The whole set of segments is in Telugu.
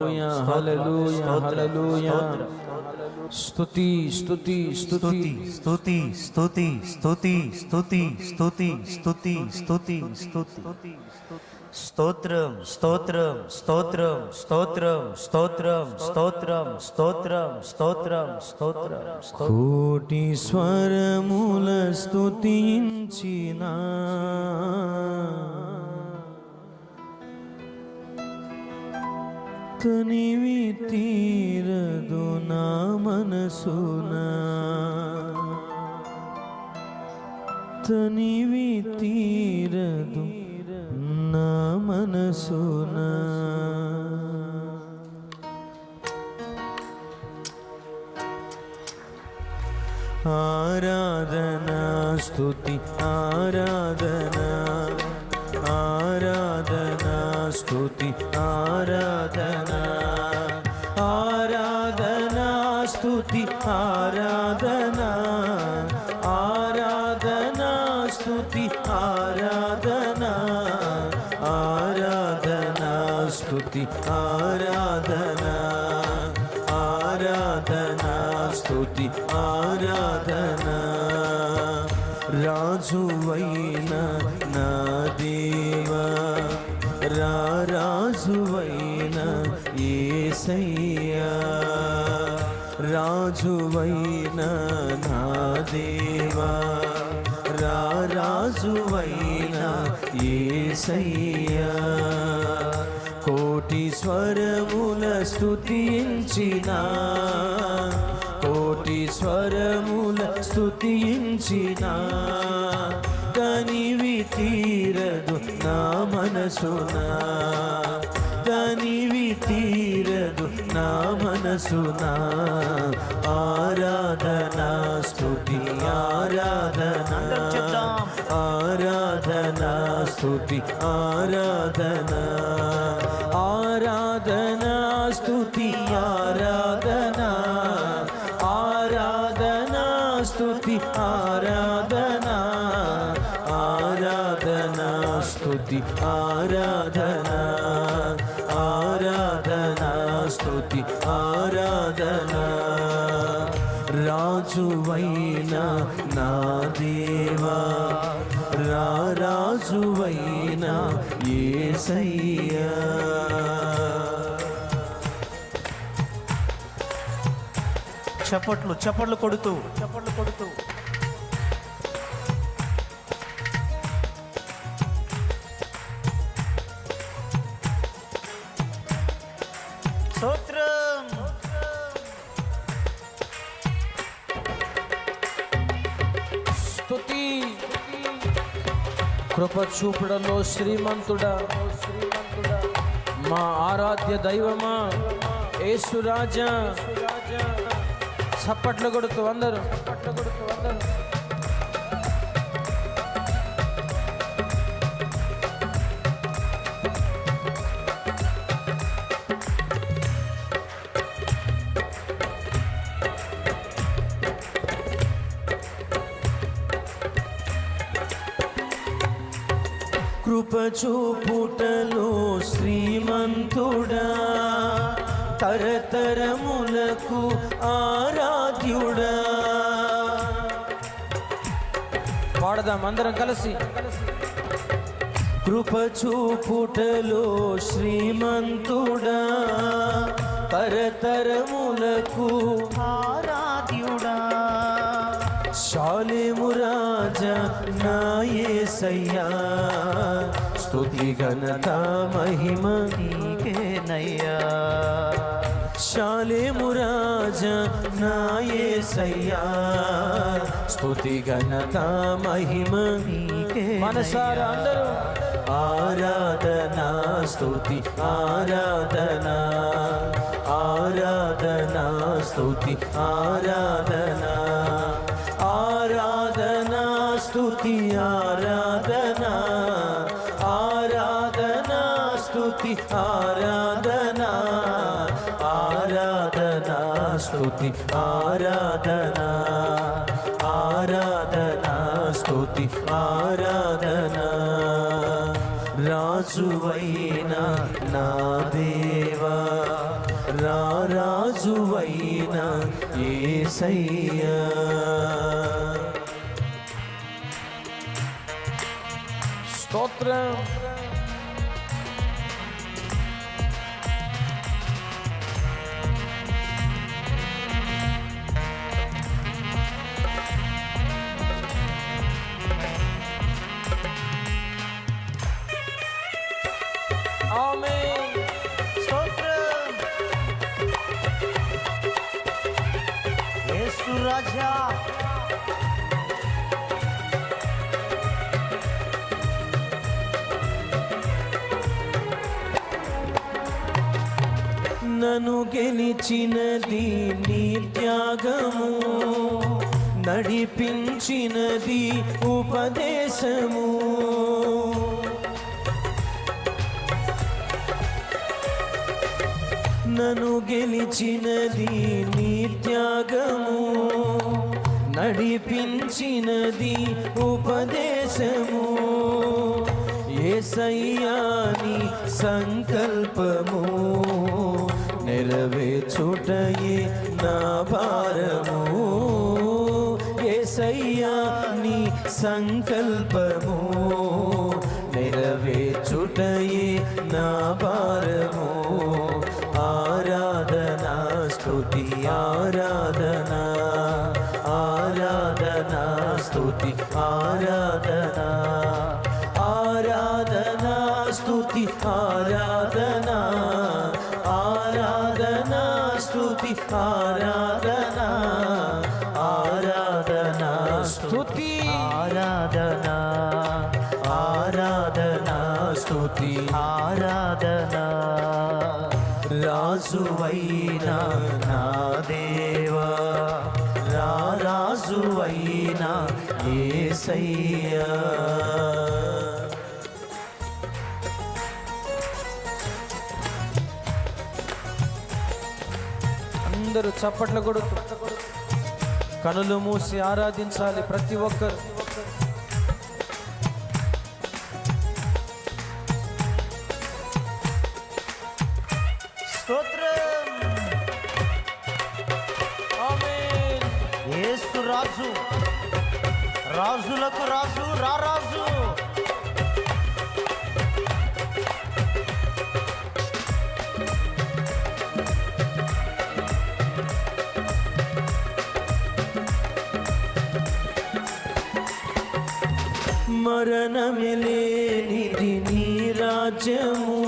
హల్లెలూయా హల్లెలూయా స్తుతి స్తుతి స్తుతి స్తుతి స్తుతి స్తుతి స్తుతి స్తుతి స్తుతి స్తుతి స్తుతి స్తోత్రం స్తోత్రం స్తోత్రం స్తోత్రం స్తోత్రం స్తోత్రం స్తోత్రం స్తోత్రం స్తోత్రం కోటి స్వరముల స్తుతించిన తనివి తీరదు నా మనసున, తనివి తీరదు నా మనసున. ఆరాధనా స్తుతి ఆరాధనా ఆరాధనా స్తుతి ఆరాధనా ఆరాధనా స్తుతి ఆరాధనా ఆరాధనా స్తుతి ఆరాధనా ఆరాధనా స్తుతి ఆరాధనా ఆరాధనా స్తుతి ఆరాధనా. రాజువైన నా దేవా, రాజువైన యేసయ్యా, రాజువైన నా దేవా, రాజువైన యేసయ్యా. కోటి స్వరముల స్తుతించిన, కోటి స్వరముల స్తుతించిన తనివి తీరదు నా మనసున, తనివి తీరదు నా మనసున. ఆరాధనా స్తుతి ఆరాధనా ఆరాధనా స్తుతి ఆరాధనా ఆరాధనా స్తుతి ఆరాధనా ఆరాధనా స్తుతి ఆరాధనా ఆరాధనా స్తుతి ఆరాధనా ఆరాధనా స్తుతి ఆరాధనా. రాజువైన నా దేవా, రాజువైన యేసయ్యా. చప్పట్లు చప్పట్లు కొడుతూ స్తోత్రం. స్తుతి. కృప చూపుడలో శ్రీమంతుడా, మా ఆరాధ్య దైవమా యేసురాజా. చప్పట్లు కొడుతూ అందరూ కృప చూపుటలో శ్రీమంతుడా, తరతరములకు ఆరాధ్యుడా. పాడదాం అందరం కలిసి. కృప చూపుటలో శ్రీమంతుడా, తరతరములకు ఆరాధ్యుడా. శాలేము రాజా నా యేసయ్యా, స్తుతి ఘనత మహిమ నీకేనయ్యా. శాలేము రాజా నా యేసయ్యా, స్తుతి ఘనత మహిమ నీకే. మనసారా అందరూ ఆరాధనా స్తుతి ఆరాధనా ఆరాధనా స్తుతి ఆరాధనా ఆరాధనా స్తుతి ఆరాధనా ఆరాధనా స్తుతి ఆరాధనా ఆరాధనా స్తుతి ఆరాధనా ఆరాధనా స్తుతి ఆరాధనా. రాజువైన నా దేవా, రారాజువైన యేసయ్యా. స్తోత్రం. ఆమేన్. స్తోత్రం. యేసు రాజా. నన్ను గెలిచినది నీ త్యాగము, నడిపించినది ఉపదేశము. నన్ను గెలిచినది నీ త్యాగము, నడిపించినది ఉపదేశము. యేసయ్యా నీ సంకల్పము, నెరవేర్చుటయే నా భారము. యేసయ్యా నీ సంకల్పము, నెరవేర్చుటయే నా భారము. ఆరాధనా స్తుతి ఆరాధనా, ఆరాధనా స్తుతి ఆరాధనా, ఆరాధనా స్తుతి ఆరాధనా, ఆరాధనా స్తుతి ఆరాధనా, ఆరాధనా స్తుతి ఆరాధనా, ఆరాధనా స్తుతి ఆరాధనా. రాజువైన నా దేవా, రాజువైన యేసయ్యా. అందరూ చప్పట్లు కొడుతూ కనులు మూసి ఆరాధించాలి ప్రతి ఒక్కరు. స్తోత్రం. ఆమేన్. యేసు రాజు, రాజులకు రాజు, రారాజు. మరణమిలేనిది నీ రాజ్యము,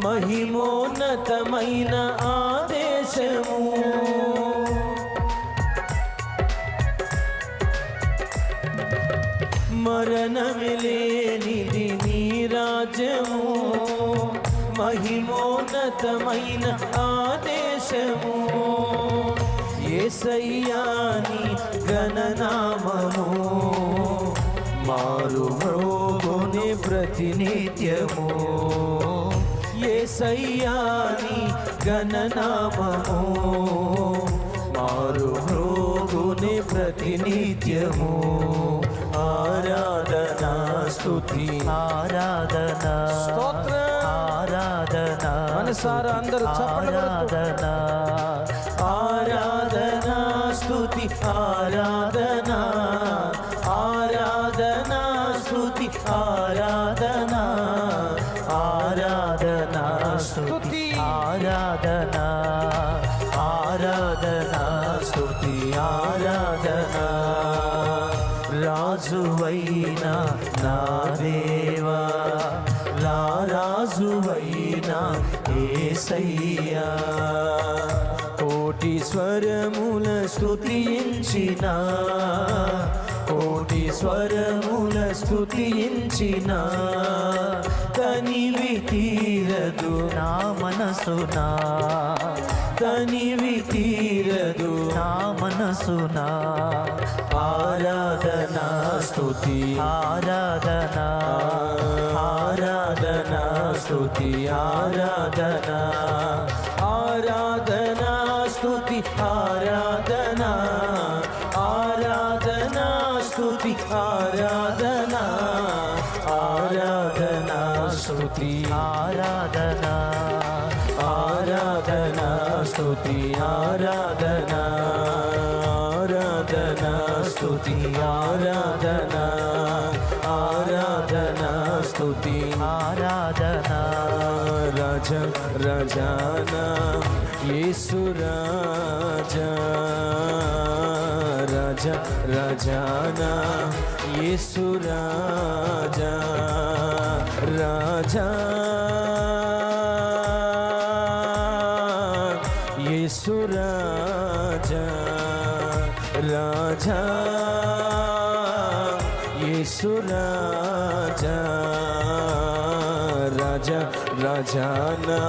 మహిమోన్నతమైన ఆదేశము. మరణమిలేనిది నీ రాజ్యము, మహిమోన్నతమైన ఆదేశము. యేసయ్యా నీ ఘననామము, మారు మ్రోగునే ప్రతినిత్యము. యేసయ్యా నీ ఘననామము, మారు మ్రోగునే ప్రతినిత్యము. ఆరాధనా స్తుతి ఆరాధనా, స్తోత్రం. ఆరాధనా. మనసారా అందరూ చప్పట్లు కొడుతూ ఆరాధనా, ఆరాధనా స్తుతి ఆరాధనా, ఆరాధనా స్తుతి ఆరాధనా, ఆరాధనా స్తుతి ఆరాధనా, ఆరాధనా స్తుతి ఆరాధనా. రాజువైన నా దేవా, రాజువైన యేసయ్యా. కోటి స్వరముల స్తుతించిన, కోటి స్వరముల స్తుతించిన, తనివి తీరదు నా మనసునా, తనివి తీరదు నా మనసునా. ఆరాధనా స్తుతి ఆరాధనా, ఆరాధనా స్తుతి ఆరాధనా, ఆరాధనా స్తుతి ఆరాధనా, ఆరాధనా స్తుతి ఆరాధనా, ఆరాధనా స్తుతి ఆరాధనా, ఆరాధనా ఆరాధనా స్తుతి ఆరాధనా ఆరాధనా స్తుతి ఆరాధనా ఆరాధనా స్తుతి ఆరాధనా రాజా రాజానా యేసు రాజా రాజా రాజానా యేసు రాజా రాజా యేసు రాజా రాజా యేసు రాజా రాజా రాజానా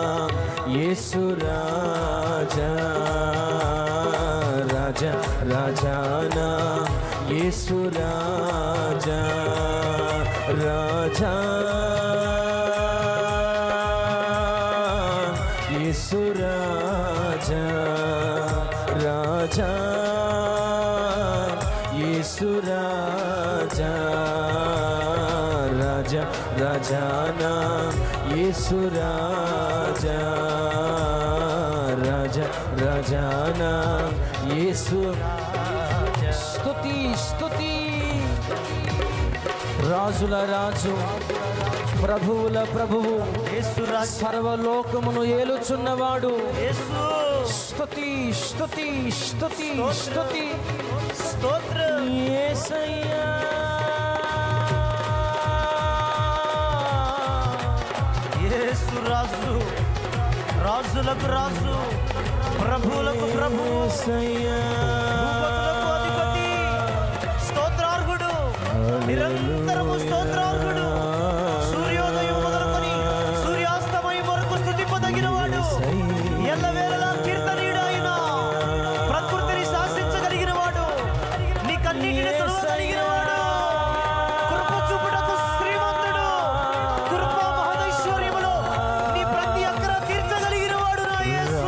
యేసు రాజా రాజా రాజానా యేసు రాజా రాజా యేసు రాజా రాజా యేసు రాజా రాజా రాజానా యేసు రాజా రాజా రాజానా యేసు స్తుతి స్తుతి రాజుల రాజు ప్రభువుల ప్రభువు యేసు రాజు సర్వలోకమును ఏలుచున్నవాడు యేసు స్తుతి స్తుతి స్తుతి స్తుతి స్తోత్రం యేసయ్యా యేసు రాజు రాజులకు రాజు ప్రభువులకు ప్రభువు యేసయ్యా భూపతులకు అధిపతి స్తోత్రార్హుడు నిరంతరము స్తోత్రార్హుడు సూర్యోదయం మొదలుకొని సూర్యాస్తమయం వరకు స్తుతింపదగిన వాడు ఎల్లవేళలా కీర్తనీయుడు ఆయన ప్రకృతిని శాసించగలిగిన వాడు నీ కన్నీటిని తుడవగలిగిన వాడు కృప చూపుటకు శ్రీమంతుడు కృప మహదైశ్వర్యములో నీ ప్రతి అక్కర తీర్చగలిగిన వాడు నా యేసు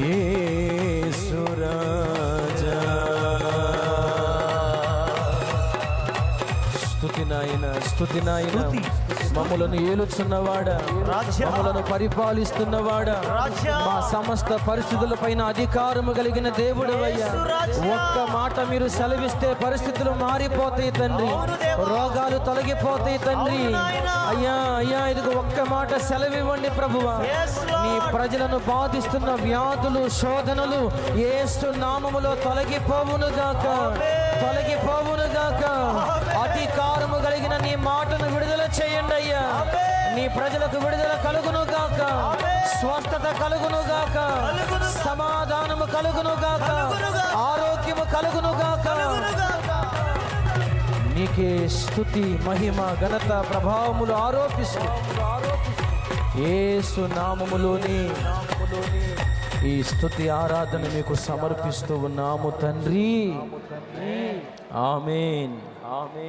యేసు రాజా స్తుతి నాయన స్తుతి నాయన మమ్ములను ఏలుచున్నవాడా రాజ్యా. మమ్ములను పరిపాలిస్తున్నవాడా రాజ్యా. మా సమస్త పరిస్థితుల పైన అధికారము కలిగిన దేవుడు అయ్యా యేసు రాజ్యా. ఒక్క మాట మీరు సెలవిస్తే పరిస్థితులు మారిపోతాయి తండ్రి అవును దేవా. రోగాలు తొలగిపోతాయి తండ్రి అవును నాయనా. అయ్యా అయ్యా ఇదిగో ఒక్క మాట సెలవివ్వండి ప్రభువా Yes, Lord. నీ ప్రజలను బాధిస్తున్న వ్యాధులు శోధనలు యేసు నామములో తొలగిపోవునుగాక తొలగిపోవునుగాక అధికారము కలిగిన నీ మాటను విడుదల చేయండి అయ్యా నీ ప్రజలకు విడుదల కలుగునుగాక స్వస్థత కలుగునుగాక సమాధానము కలుగునుగాక ఆరోగ్యము కలుగునుగాక నీకే స్తుతి మహిమ ఘనత ప్రభావములు ఆరోపిస్తూ యేసు నామములోని ఈ స్తుతి ఆరాధన మీకు సమర్పిస్తూ ఉన్నాము తండ్రి ఆమేన్ ఆమేన్.